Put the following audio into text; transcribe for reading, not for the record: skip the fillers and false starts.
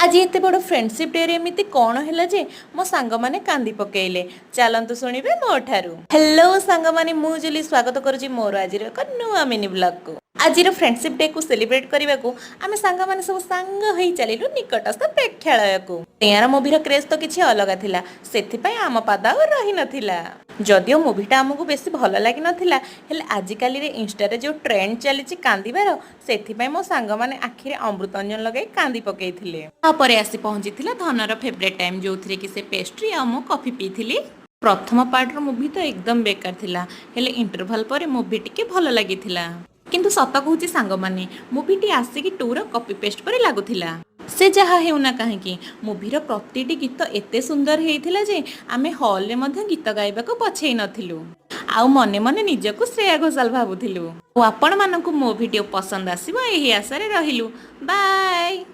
आज एते बड़ फ्रेंडशिप डे रे एमिति कौन है जे मो सांग माने कांदी पकेइले चलंतु सुनिबे मो ठारू। हेलो सांग माने मु जुली स्वागत करूची मोर आजिर एक नुआ मिनी ब्लॉग को। आजिर फ्रेंडशिप डे को सेलिब्रेट करबा को आमे सांग माने सब सांग होई चलिलु निकटस्थ प्रेक्षालय को। यार मूवीर क्रेज तो किछि अलग थिला सेथि पय आम पादा रही नथिला। जदियो मूवीटा आमको बेसी भल लगी नथिला हेले आजिकाली रे इंस्टा रे जो ट्रेंड चलीची कांदीबार सेथि पय मो सांग माने आखिरे अमृतंजन लगे कांदी पकेइथिले। तापरे आसी पहुंचीथिला धनर फेवरेट टाइम जो थरे कि से पेस्ट्री आ मो कॉफी पीथिली। प्रथम पार्ट रो मूवी तो एकदम बेकार थिला हेले इंटरवल परे मूवी टिके भल लागिथिला। किंतु सत कहूची सांग माने मूवी टी आसी टू रो कॉपी पेस्ट परे लागुथिला। से जहाँ हेउना कहीं मूवीर प्रतिटी गीत एते सुंदर हेइथिला जे आमे हॉल रे मध्य गीत गाइबा को पछेई नथिलु आउ मने मने निजको श्रेया घोषाल भाबुथिलु। आपण मानकु मो वीडियो पसंद आसीबो एही आशा रे रहिलु। बाय।